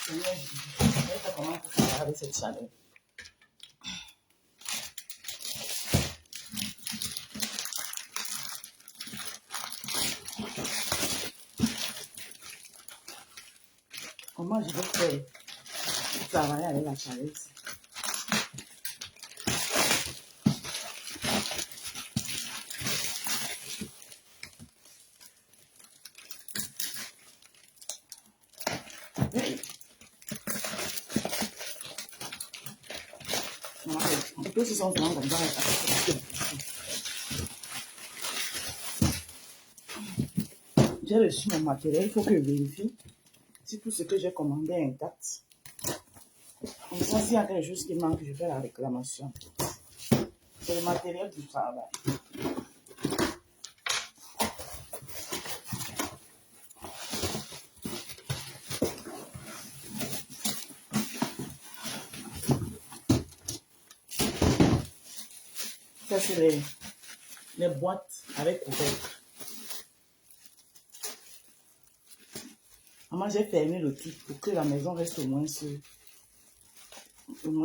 Seigneur Jésus, je vais faire comment pour travailler avec cette chaleur. Comment je vais faire pour travailler avec la chaleur ici? Tous ils sont vraiment comme ça. J'ai reçu mon matériel, il faut que je vérifie si tout ce que j'ai commandé est intact. Comme ça, s'il y a quelque chose qui manque, je fais la réclamation. C'est le matériel du travail. Ça, c'est les boîtes avec couvercle. Moi, j'ai fermé le tout pour que la maison reste au moins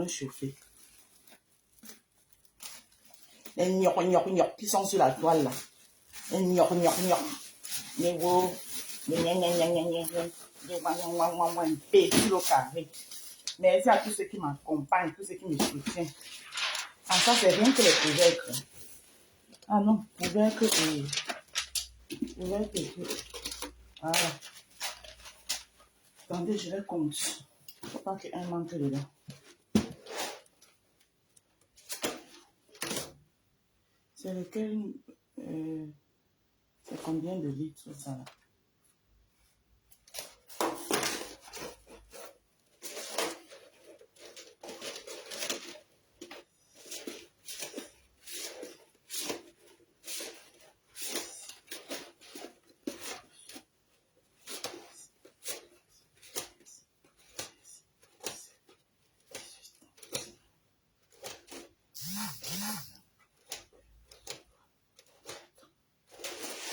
chauffée. Les gnoc qui sont sur la toile là. Les gnoc. Les gros. Les sur le carré. Merci à tous ceux qui m'accompagnent, tous ceux qui me soutiennent. Ah, ça, c'est rien que les couvercles. Ah non, couvercle et... Voilà. Attendez, je les compte. Il ne faut pas qu'il y ait un manque dedans. C'est lequel... c'est combien de litres ça là?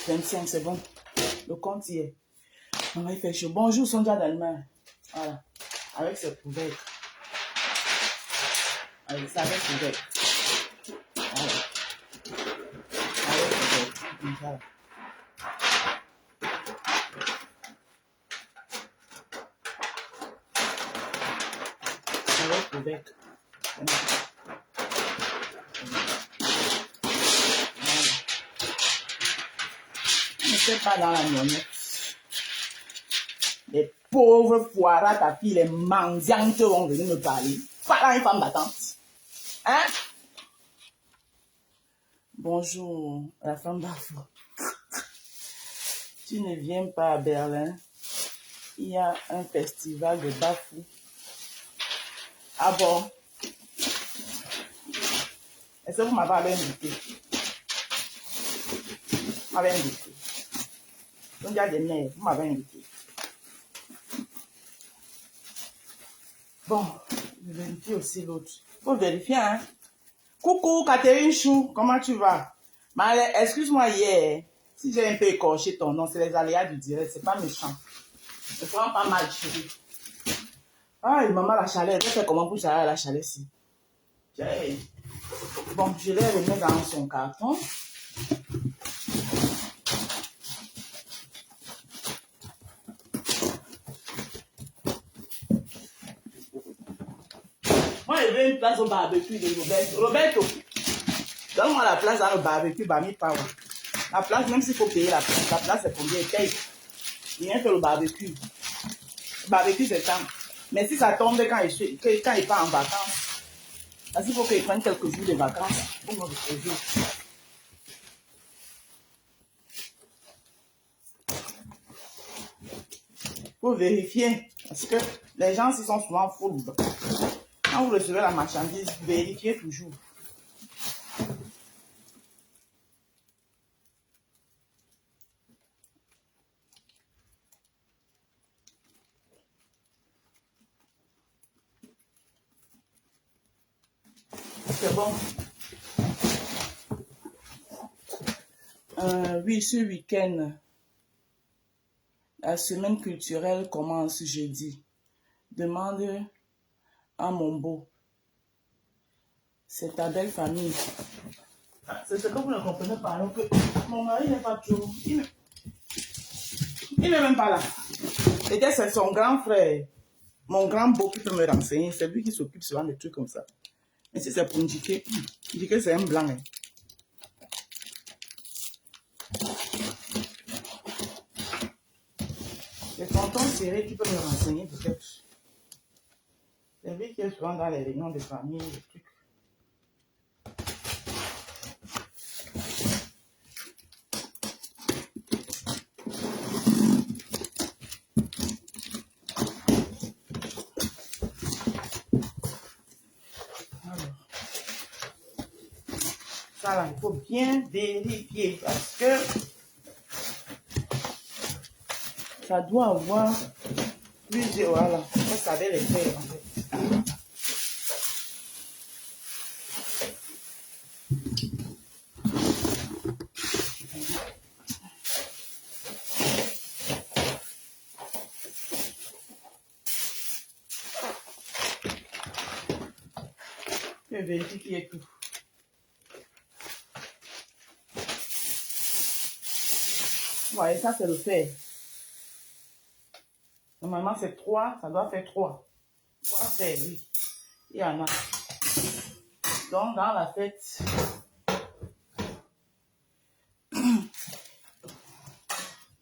« 25, c'est bon. Le compte y est. On va y faire chaud. Bonjour, Sonja d'Allemagne. Voilà. Avec ce couvercle. Avec ça, avec couvercle. Voilà. Avec couvercle. Voilà. Avec couvercle. Pas dans la mionnette. Les pauvres foiras, ta fille, les mendiantes vont venir me parler. Pas une femme battante. Hein? Bonjour, la femme bafou. Tu ne viens pas à Berlin. Il y a un festival de bafou. Ah bon? Est-ce que vous m'avez invité? Vous m'avez invité. Donc, il y a des mères, vous m'avez invité. Bon, je vais vérifier aussi l'autre. Il faut vérifier, hein. Coucou, Catherine Chou, comment tu vas? Excuse-moi hier, si j'ai un peu écorché ton nom, c'est les aléas du direct, c'est pas méchant. Ne prends pas mal, chérie. Ah, maman, la chaleur, je fais comment pour gérer la chaleur ici? Bon, je les remets dans son carton. Moi, je veux une place au barbecue de Roberto. Roberto, donne-moi la place dans le barbecue, Bami Power. La place, même s'il faut payer la place c'est combien? Paye. Il vient faire le barbecue. Le barbecue, c'est ça. Mais si ça tombe quand il part en vacances, parce qu'il faut qu'il prenne quelques jours de vacances pour me reposer. Il faut vérifier. Parce que les gens, ils sont souvent fous. Quand vous recevez la marchandise, vérifiez toujours. C'est bon. Oui, ce week-end, la semaine culturelle commence jeudi. Demande à mon beau. C'est ta belle famille. C'est ce que vous ne comprenez pas. Donc, mon mari n'est pas trop. Il n'est même pas là. Et c'est son grand frère, mon grand beau qui peut me renseigner. C'est lui qui s'occupe souvent de trucs comme ça. Mais si c'est pour indiquer, c'est un blanc. Hein. C'est tonton Cyril qui peut me renseigner peut-être. C'est lui qui est souvent dans les réunions de famille, les trucs. Ça là, il faut bien vérifier parce que ça doit avoir plusieurs. Voilà, on savait les faire en fait. Je vérifie qu'il y ait tout. Ouais, ça c'est le fer. Normalement c'est 3, ça doit faire 3. 3 fers, oui. Il y en a. Donc dans la fête, il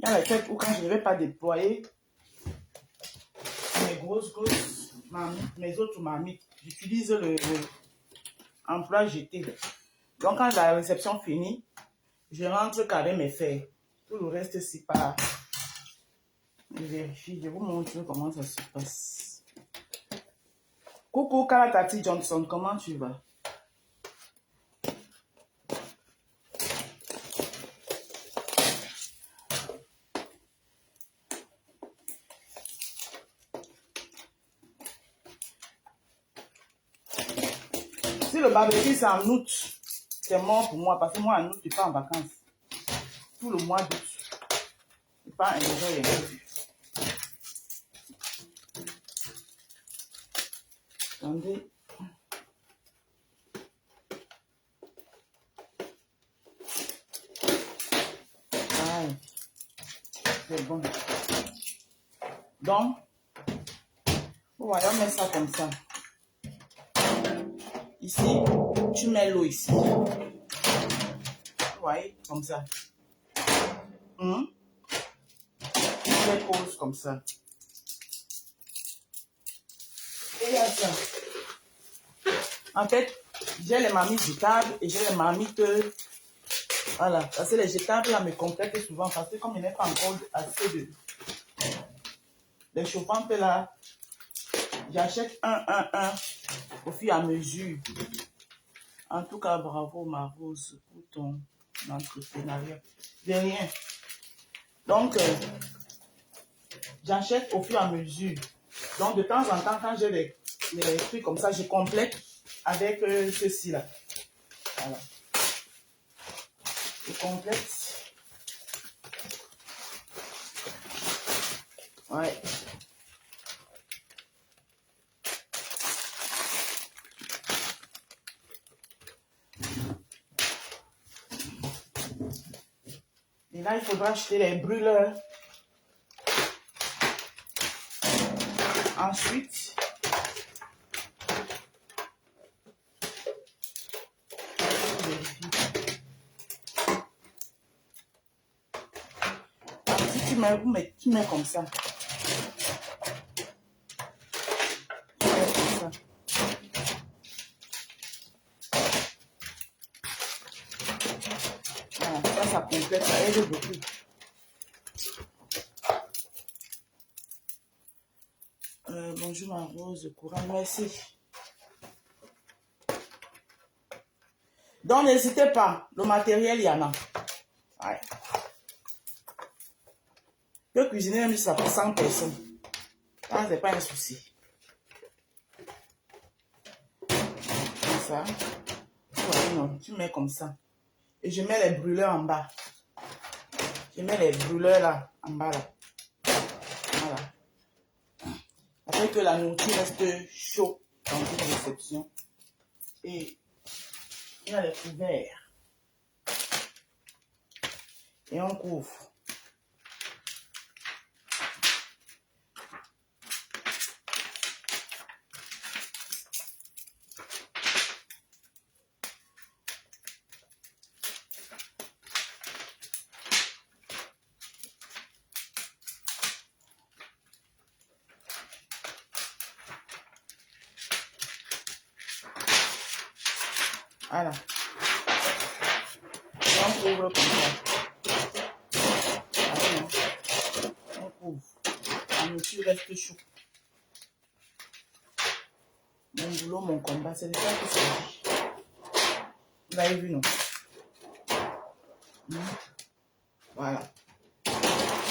y a les fêtes où quand je ne vais pas déployer mes grosses marmites, mes autres marmites, j'utilise le emploi jeté. Donc quand la réception finit, je rentre qu'avec mes fers. Tout le reste c'est pas. Je vérifie, je vous montre comment ça se passe. Coucou Kalatati Johnson, comment tu vas? Si le barbecue c'est en août, c'est mort pour moi parce que moi en août je pars en vacances. Tout le mois d'août, je pars en enjoy. Attendez. Ah, c'est bon. Donc, voilà, on met ça comme ça. Ici, tu mets l'eau ici. Vous voyez, comme ça. On les pose comme ça. Et il y a ça. En fait, j'ai les marmites jetables et j'ai les marmites. Voilà. Parce que les jetables là me complètent souvent. Parce que comme il n'y a pas encore assez de. Les chauffantes là, j'achète un au fur et à mesure. En tout cas, bravo ma Rose pour ton entrepreneuriat. De rien. Donc, j'achète au fur et à mesure. Donc, de temps en temps, quand j'ai les trucs comme ça, je complète avec ceci là. Voilà. Je complète. Ouais. Et là, il faudra acheter les brûleurs. Ensuite, tu mets comme ça. Tu mets comme ça. Voilà, ça complète, ça aide beaucoup. Bonjour ma Rose, courant, merci. Donc n'hésitez pas, le matériel il y en a. Ouais. Je peux cuisiner même si ça fait 100 personnes. Ça, c'est pas un souci. Comme ça. Ouais, non, tu mets comme ça. Et je mets les brûleurs en bas. Je mets les brûleurs là, en bas là. Voilà. fait que la nourriture reste chaude dans une réception. Et il y a les couverts. Et on couvre. Voilà. Et on couvre comme ça. Voilà. On couvre. La nourriture reste chaude. Mon boulot, mon combat, c'est de ça que ça dit. Vous avez vu, non? Voilà.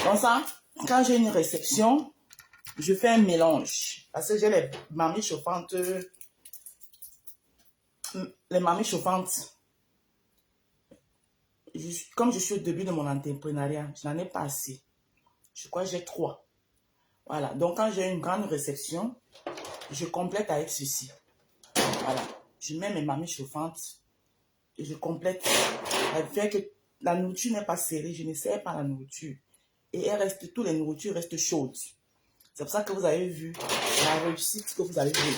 Donc ça, quand j'ai une réception, je fais un mélange. Parce que j'ai les mamies chauffantes. Les mamies chauffantes. Comme je suis au début de mon entrepreneuriat, je n'en ai pas assez. Je crois que j'ai 3. Voilà. Donc quand j'ai une grande réception, je complète avec ceci. Voilà. Je mets mes mamies chauffantes et je complète. Elle fait que la nourriture n'est pas serrée. Je ne serre pas la nourriture. Et elle reste, toutes les nourritures restent chaudes. C'est pour ça que vous avez vu la réussite que vous avez vue.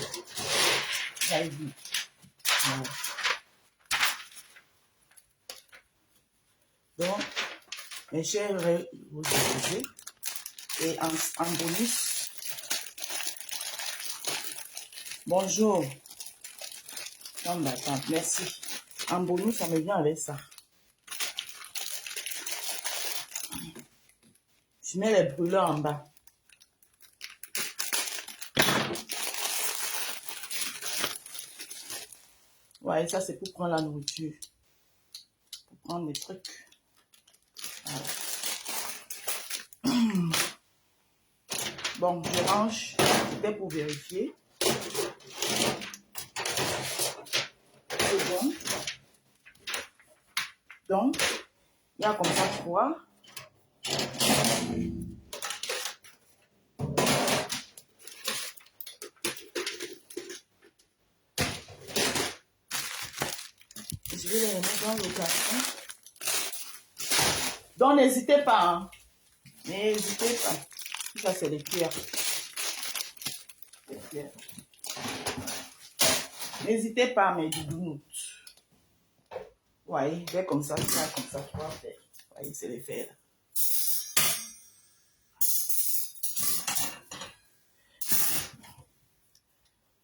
Vous avez vu. Voilà. Donc, mes chers, vous avez et en bonus, bonjour. Merci. En bonus, on me vient avec ça. Je mets les brûleurs en bas. Ouais, ça c'est pour prendre la nourriture. Pour prendre des trucs. Voilà. Bon, je range. C'était pour vérifier. C'est bon. Donc, il y a comme ça 3. Je vais les mettre dans le carton. Donc, n'hésitez pas. Hein. N'hésitez pas. Ça, c'est les pierres. N'hésitez pas, mes doudounoutes. Vous voyez, fait comme ça, comme ça, 3 faire. Vous voyez, c'est les faire.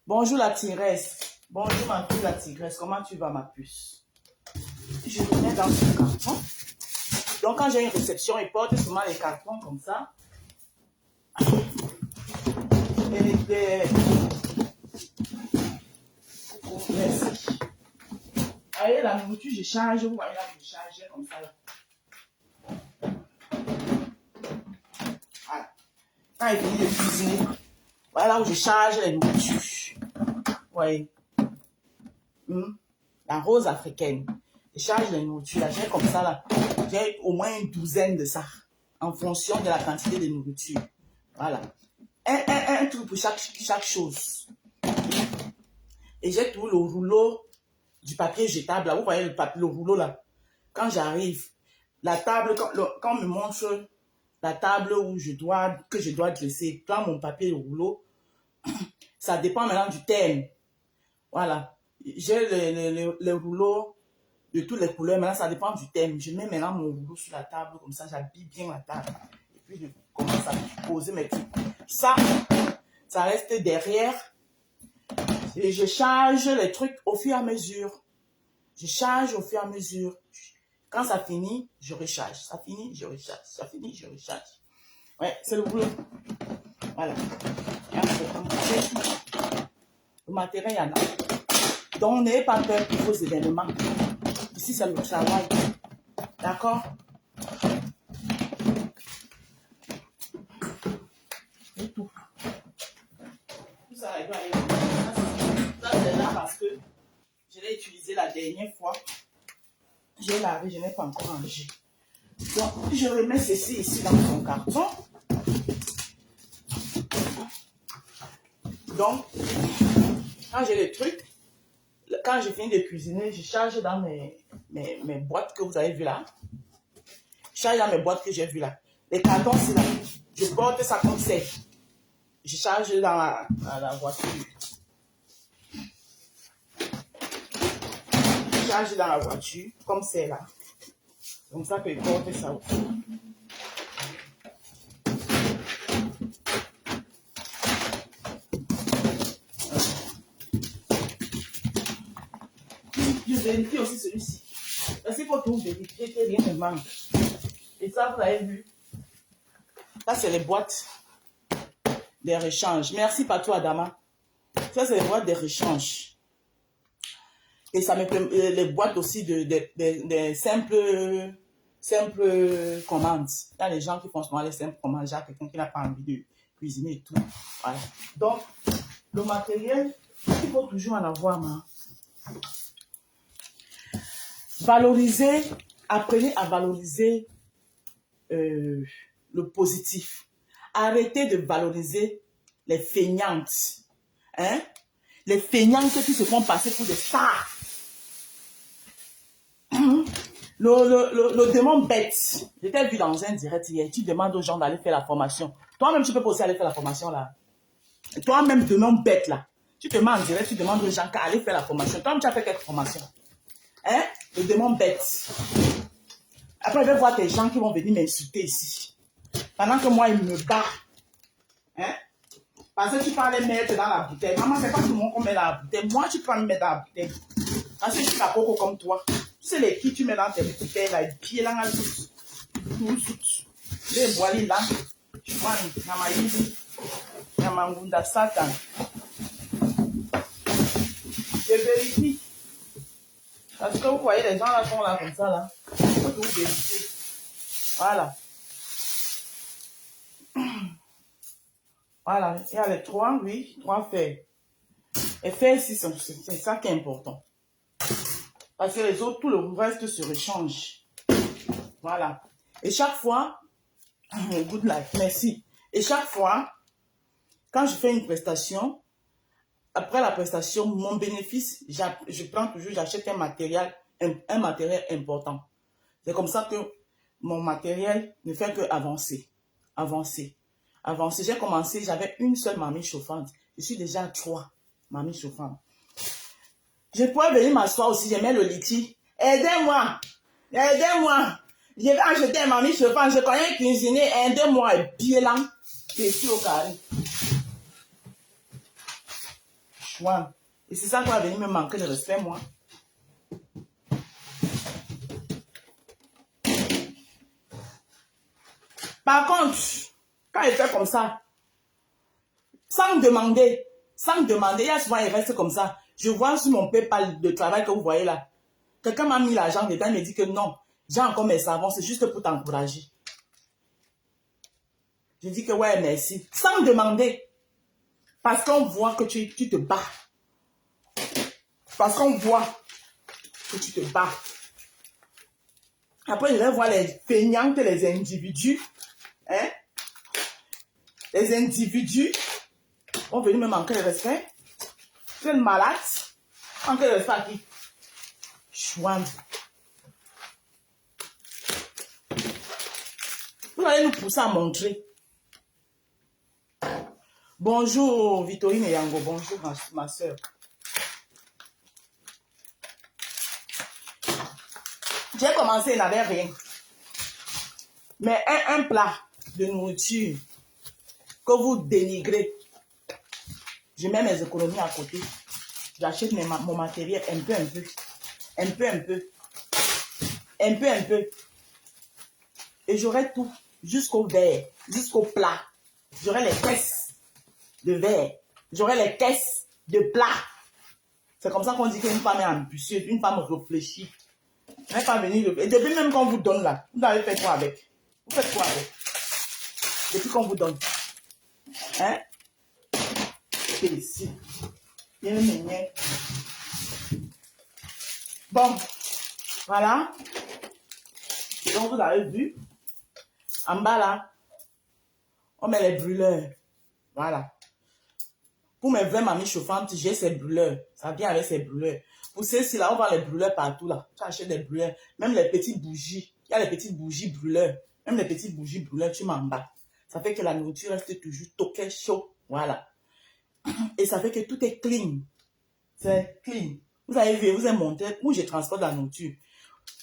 Bonjour la tigresse. Bonjour ma puce la tigresse. Comment tu vas ma puce? Je le mets dans ce carton. Donc quand j'ai une réception, ils portent souvent les cartons comme ça. Merci. Allez, la nourriture, je charge. Vous voyez là, je charge comme ça. Là. Voilà. Quand il finit de cuisiner, voilà où je charge les nourritures. Vous voyez. La rose africaine. Je charge les nourritures. Là, j'ai comme ça là. J'ai au moins une douzaine de ça. En fonction de la quantité de nourriture. Voilà. Un truc pour chaque chose. Et j'ai tout le rouleau du papier jetable. Là. Vous voyez le rouleau là. Quand j'arrive, la table, quand on me montre la table où que je dois dresser, prends mon papier et le rouleau. Ça dépend maintenant du thème. Voilà. J'ai les rouleaux de toutes les couleurs. Maintenant, ça dépend du thème. Je mets maintenant mon rouleau sur la table. Comme ça, j'habille bien la table. Et puis, je commence à poser mes trucs. Ça reste derrière. Et je charge les trucs au fur et à mesure. Je charge au fur et à mesure. Quand ça finit, je recharge. Ça finit, je recharge. Ça finit, je recharge. Ouais, c'est le boulot. Voilà. Le matériel, il y en a. Donc, n'ayez pas peur pour vos événements. Ici, c'est le travail. D'accord? Et tout. Tout ça, il doit aller. Ça, c'est là parce que je l'ai utilisé la dernière fois. J'ai lavé, je n'ai pas encore rangé. Donc, je remets ceci ici dans son carton. Donc, quand j'ai les trucs, quand j'ai fini de cuisiner, je charge dans mes boîtes que vous avez vues là. Je charge dans mes boîtes que j'ai vues là. Les cartons, c'est là. Je porte ça comme c'est. Je charge dans la voiture. Je charge dans la voiture, comme c'est là. Comme ça que je porte ça aussi. Je vérifie aussi celui-ci. Parce qu'il faut tout vérifier que rien ne manque. Et ça, vous avez vu. Ça, c'est les boîtes des rechanges. Merci, Patou Adama. Ça, c'est les boîtes des rechanges. Et ça me permet les boîtes aussi de simples commandes. Il y a les gens qui font souvent les simples commandes. J'ai quelqu'un qui n'a pas envie de cuisiner et tout. Voilà. Donc, le matériel, il faut toujours en avoir, hein. Valoriser, apprenez à valoriser le positif. Arrêtez de valoriser les feignantes. Hein? Les feignantes qui se font passer pour des stars. Le démon bête. Je t'ai vu dans un direct hier. Tu demandes aux gens d'aller faire la formation. Toi-même, tu peux pas aussi aller faire la formation là. Toi-même, démon bête là. Tu te mets en direct, tu demandes aux gens d'aller faire la formation. Toi-même, tu as fait quelques formations. Hein? Le démon bête. Après, je vais voir tes gens qui vont venir m'insulter ici. Pendant que moi, il me bat. Hein? Parce que tu peux aller mettre dans la bouteille. Maman, c'est pas tout le monde qu'on met dans la bouteille. Moi, tu peux me mettre dans la bouteille. Parce que je suis la coco comme toi. Tu sais les qui tu mets dans tes bouteilles là, les pieds là, tout. Les boilis là. Tu vois, Namaïdi. Namangunda Satan. Je vérifie. Parce que vous voyez, les gens là sont là comme ça là. Il faut tout vérifier. Voilà. Voilà. Il y a les trois, oui, trois fers. Et faire ici, c'est ça qui est important. Parce que les autres, tout le reste se rechange. Voilà. Et chaque fois, good life, merci. Et chaque fois, quand je fais une prestation, après la prestation, mon bénéfice, je prends toujours, j'achète un matériel important. C'est comme ça que mon matériel ne fait que avancer. J'ai commencé, j'avais une seule mamie chauffante. Je suis déjà à 3 mamies chauffantes. Je pourrais venir m'asseoir aussi, j'aimais le litige. Aidez-moi. Je vais acheter un mamie chauffante, je connais cuisiner, aidez-moi, bien là. Je suis au carré. Chouin. Et c'est ça qui va venir me manquer de respect, moi. Par contre, quand il fait comme ça, sans demander, il y a souvent, il reste comme ça. Je vois sur mon PayPal de travail que vous voyez là. Quelqu'un m'a mis l'argent dedans, il me dit que non, j'ai encore mes savons, c'est juste pour t'encourager. Je dis que ouais, merci. Sans demander. Parce qu'on voit que tu te bats. Parce qu'on voit que tu te bats. Après, je vais voir les feignantes, les individus. Hein? Les individus vont venir me manquer de respect. Quel malade. Manquer de respect à qui? Chouan. Vous allez nous pousser à montrer. Bonjour Victorine et Yango. Bonjour ma soeur. J'ai commencé, il n'avait rien. Mais un plat de nourriture que vous dénigrez, je mets mes économies à côté. J'achète mon matériel un peu. Et j'aurai tout jusqu'au verre, jusqu'au plat. J'aurai les caisses de verre. J'aurai les caisses de plat. C'est comme ça qu'on dit qu'une femme est ambitieuse, une femme réfléchie. Elle n'est pas venir. Et depuis même qu'on vous donne là, vous avez fait quoi avec? Vous faites quoi avec? Depuis qu'on vous donne. Hein? C'est ici. Bon. Voilà. Donc vous avez vu. En bas là, on met les brûleurs. Voilà. Pour mes 20 mamies chauffantes, j'ai ces brûleurs. Ça vient avec ces brûleurs. Pour ceux-ci, là, on vend les brûleurs partout, là. Tu achètes des brûleurs. Même les petites bougies. Il y a les petites bougies brûleurs. Même les petites bougies brûleurs, tu m'en bats. Ça fait que la nourriture reste toujours toquée chaud. Voilà. Et ça fait que tout est clean. C'est clean. Vous avez vu, vous avez monté où je transporte la nourriture.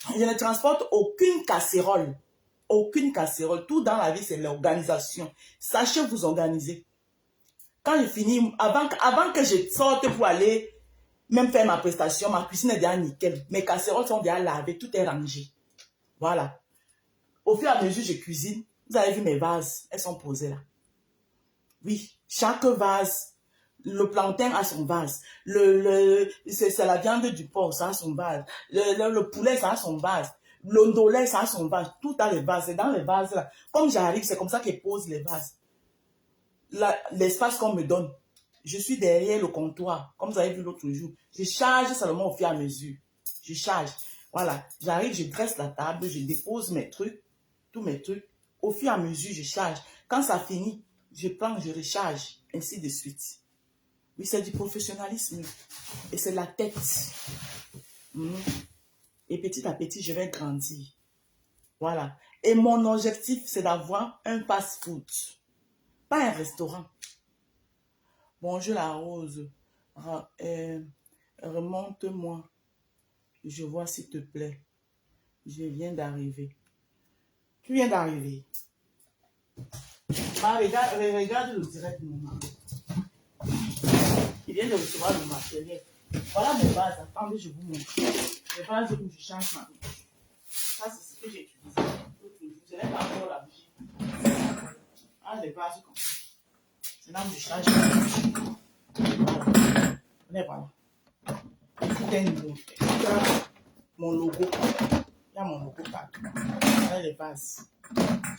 Je ne transporte aucune casserole. Aucune casserole. Tout dans la vie, c'est l'organisation. Sachez vous organiser. Quand je finis, avant que je sorte pour aller même faire ma prestation, ma cuisine est déjà nickel. Mes casseroles sont déjà lavées, tout est rangé. Voilà. Au fur et à mesure, je cuisine. Vous avez vu mes vases, elles sont posées là. Oui, chaque vase, le plantain a son vase. C'est la viande du porc, ça a son vase. Le poulet, ça a son vase. L'ondolait, ça a son vase. Tout a les vases. C'est dans les vases là. Comme j'arrive, c'est comme ça qu'ils posent les vases. L'espace qu'on me donne. Je suis derrière le comptoir, comme vous avez vu l'autre jour. Je charge seulement au fur et à mesure. Je charge. Voilà. J'arrive, je dresse la table, je dépose mes trucs, tous mes trucs. Au fur et à mesure, je charge. Quand ça finit, je prends, je recharge, ainsi de suite. Oui, c'est du professionnalisme. Et c'est la tête. Et petit à petit, je vais grandir. Voilà. Et mon objectif, c'est d'avoir un fast-food. Pas un restaurant. Bonjour la rose. Remonte-moi. Je vois s'il te plaît. Je viens d'arriver. Tu viens d'arriver. Regarde le direct, maman. Il vient de recevoir le matériel. Voilà mes bases. Attendez, je vous montre. Les bases où je change ma bougie. Ça, c'est ce que j'ai utilisé. Je n'ai pas encore la bougie. Ah, les bases comme ça. C'est là où je change ma bougie. Voilà. Mais voilà. Ici, mon logo. Il y a mon logo partout. Voilà les bases.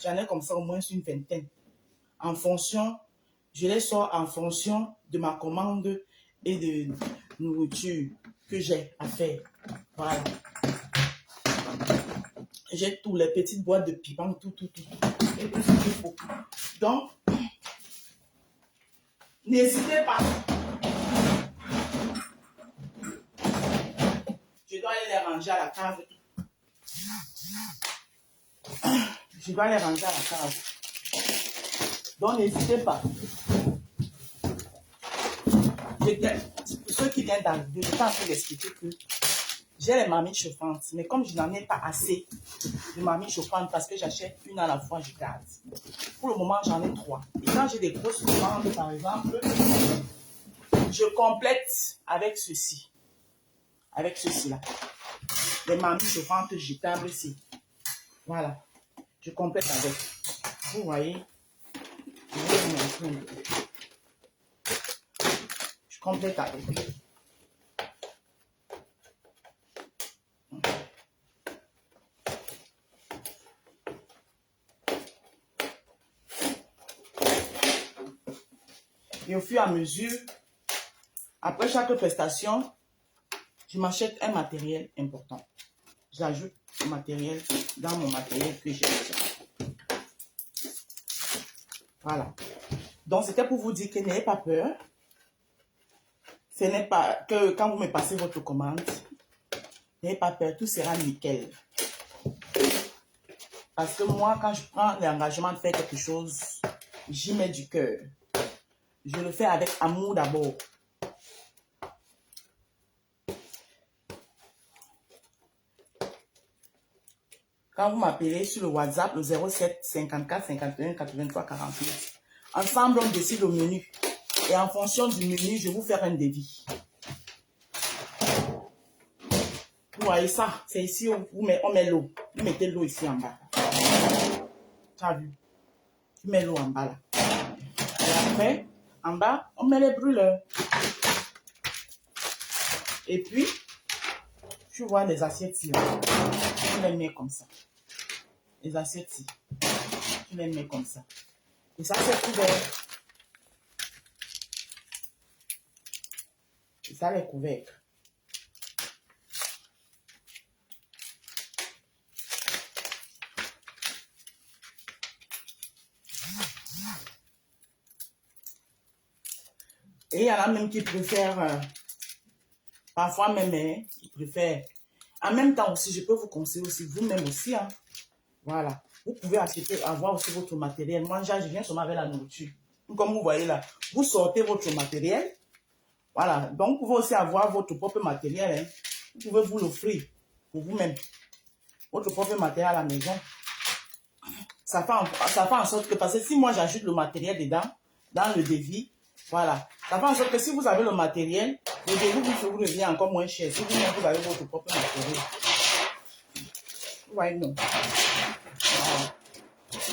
J'en ai comme ça au moins une vingtaine. En fonction, je les sors en fonction de ma commande et de nourriture que j'ai à faire. Voilà. J'ai tous les petites boîtes de piment, tout. Et tout ce qu'il faut. Donc, n'hésitez pas. Je dois aller les ranger à la cave. Je dois les ranger à la cave. Donc, n'hésitez pas. Pour ceux qui viennent d'arriver, je suis en train d'expliquer que j'ai les mamies chauffantes. Mais comme je n'en ai pas assez de mamies chauffantes parce que j'achète une à la fois, je garde. Pour le moment, j'en ai 3. Et quand j'ai des grosses commandes, par exemple, je complète avec ceci. Avec ceci-là. Les mamies chauffantes jetables ici. Voilà. Je complète avec. Vous voyez. Je vais vous montrer un peu. Je complète avec. Et au fur et à mesure, après chaque prestation, je m'achète un matériel important. J'ajoute le matériel dans mon matériel que j'ai déjà. Voilà. Donc, c'était pour vous dire que n'ayez pas peur. Ce n'est pas que quand vous me passez votre commande, n'ayez pas peur, tout sera nickel. Parce que moi, quand je prends l'engagement de faire quelque chose, j'y mets du cœur. Je le fais avec amour d'abord. Quand vous m'appelez sur le WhatsApp, le 07 54 51 83 48, ensemble, on décide le menu. Et en fonction du menu, je vais vous faire un devis. Vous voyez ça? C'est ici où on met l'eau. Vous mettez l'eau ici en bas. Tu as vu? Tu mets l'eau en bas là. Et après, en bas, on met les brûleurs. Et puis, tu vois les assiettes ici. Tu les mets comme ça. Les assiettes ici. Tu les mets comme ça. Et ça, c'est couvert. Et ça, les couvercles. Et il y en a même qui préfèrent, parfois même, hein, qui préfèrent. En même temps aussi, je peux vous conseiller aussi, vous-même aussi, hein. Voilà. Vous pouvez acheter, avoir aussi votre matériel. Moi, je viens seulement avec la nourriture. Comme vous voyez là, vous sortez votre matériel. Voilà. Donc, vous pouvez aussi avoir votre propre matériel. Hein. Vous pouvez vous l'offrir pour vous-même. Votre propre matériel à la maison. Ça fait en sorte que, parce que si moi j'ajoute le matériel dedans, dans le devis, voilà. Ça fait en sorte que si vous avez le matériel, le devis vous revient encore moins cher. Si vous avez votre propre matériel. Vous voyez, non. Voilà.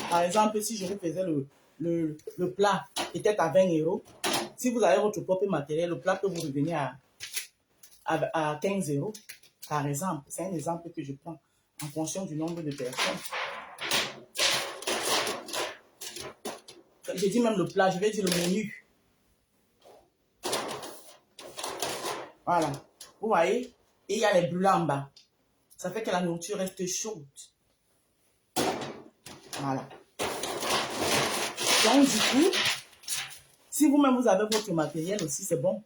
Par exemple, si je vous faisais le plat peut-être à 20 euros, si vous avez votre propre matériel, le plat peut vous revenir à 15 euros, par exemple. C'est un exemple que je prends en fonction du nombre de personnes. Je dis même le plat, je vais dire le menu. Voilà. Vous voyez? Et il y a les brûlants en bas. Ça fait que la nourriture reste chaude. Voilà. Donc, du coup, si vous-même vous avez votre matériel aussi, c'est bon.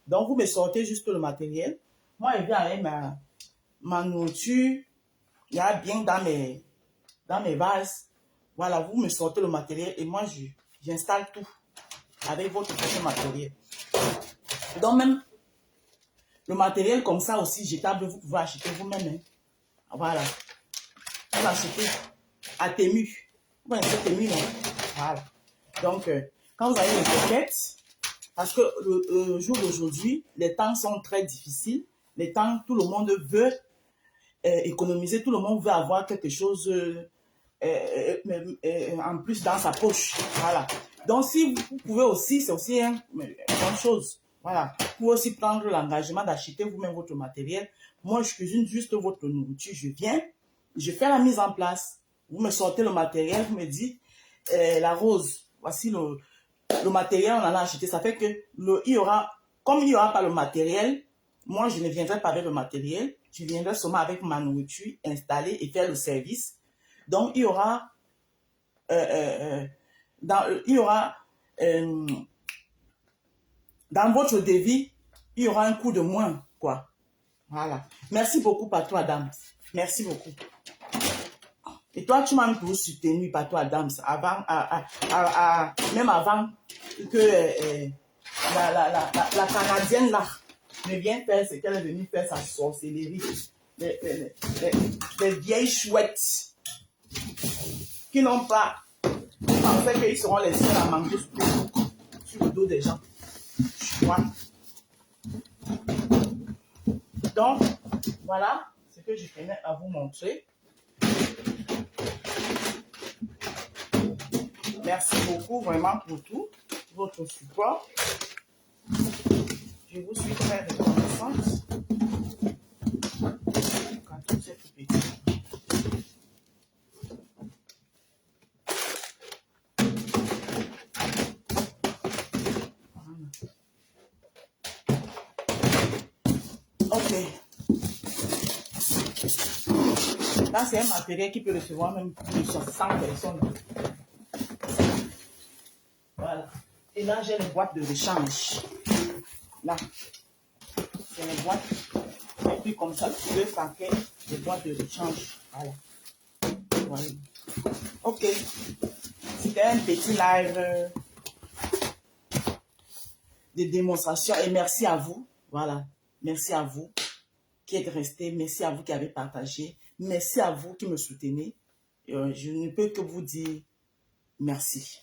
Donc, vous me sortez juste le matériel. Moi, je viens avec ma nourriture. Il y a bien dans mes vases. Voilà, vous me sortez le matériel et moi, j'installe tout avec votre propre matériel. Donc, même le matériel comme ça aussi, jetable, vous pouvez acheter vous-même. Hein. Voilà. Vous achetez à Temu. Vous achetez Temu, non? Voilà. Donc, quand vous avez une coquette, parce que le jour d'aujourd'hui, les temps sont très difficiles. Les temps, tout le monde veut économiser, tout le monde veut avoir quelque chose en plus dans sa poche. Voilà. Donc, si vous pouvez aussi, c'est aussi une bonne chose. Voilà. Vous pouvez aussi prendre l'engagement d'acheter vous-même votre matériel. Moi, je cuisine juste votre nourriture. Je viens, je fais la mise en place. Vous me sortez le matériel, vous me dites, la rose, voici le matériel, on en a acheté. Ça fait que il y aura, comme il n'y aura pas le matériel, moi, je ne viendrai pas avec le matériel. Je viendrai seulement avec ma nourriture installée et faire le service. Donc, il y aura, dans votre devis, il y aura un coût de moins, quoi. Voilà. Merci beaucoup, Patou Adams. Merci beaucoup. Et toi, tu m'as un peu soutenu, Patou Adams, même avant que la Canadienne, là, ne vienne faire ce qu'elle est venue faire, sa sorcellerie. Les vieilles chouettes qui n'ont pas pensé qu'ils seront les seuls à manger sur le dos des gens. Voilà. Donc, voilà ce que je tenais à vous montrer. Merci beaucoup vraiment pour tout, votre support. Je vous suis très reconnaissante. Quand tout c'est tout petit. Ok. Là, c'est un matériel qui peut recevoir même plus de 100 personnes. Voilà. Et là, j'ai les boîtes de rechange. Là, c'est les boîtes. Et puis comme ça, tu peux paquer les boîtes de rechange. Voilà. Voilà. Ok. C'était un petit live de démonstration. Et merci à vous. Voilà. Merci à vous qui êtes restés. Merci à vous qui avez partagé. Merci à vous qui me soutenez. Je ne peux que vous dire merci.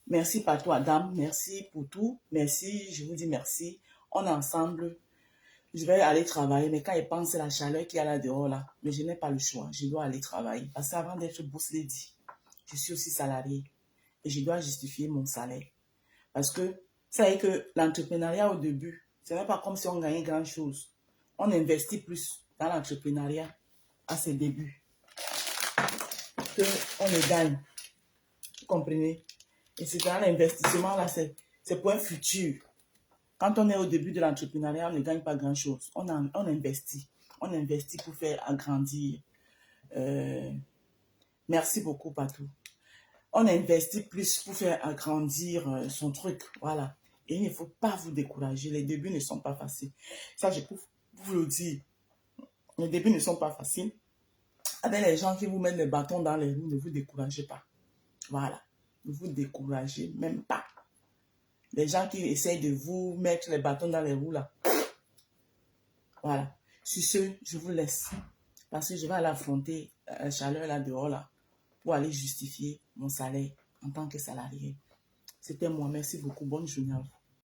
Merci Patou Adam. Merci pour tout. Merci. Je vous dis merci. On est ensemble. Je vais aller travailler. Mais quand il pense la chaleur qu'il y a là dehors, là, mais je n'ai pas le choix. Je dois aller travailler. Parce qu'avant d'être boss lady, je suis aussi salarié. Et je dois justifier mon salaire. Parce que, vous savez que l'entrepreneuriat au début, ce n'est pas comme si on gagnait grand-chose. On investit plus dans l'entrepreneuriat à ses débuts qu'on le gagne. Vous comprenez? Et c'est dans l'investissement, là, c'est pour un futur. Quand on est au début de l'entrepreneuriat, on ne gagne pas grand-chose. On investit. On investit pour faire agrandir. Merci beaucoup, Patou. On investit plus pour faire agrandir son truc. Voilà. Et il ne faut pas vous décourager. Les débuts ne sont pas faciles. Ça, je peux vous le dire. Les débuts ne sont pas faciles. Avec les gens qui vous mettent les bâtons dans les roues, ne vous découragez pas. Voilà. Ne vous découragez même pas. Les gens qui essayent de vous mettre les bâtons dans les roues, là. Voilà. Sur ce, je vous laisse. Parce que je vais aller affronter la chaleur là dehors, là, pour aller justifier mon salaire en tant que salarié. C'était moi. Merci beaucoup. Bonne journée à vous.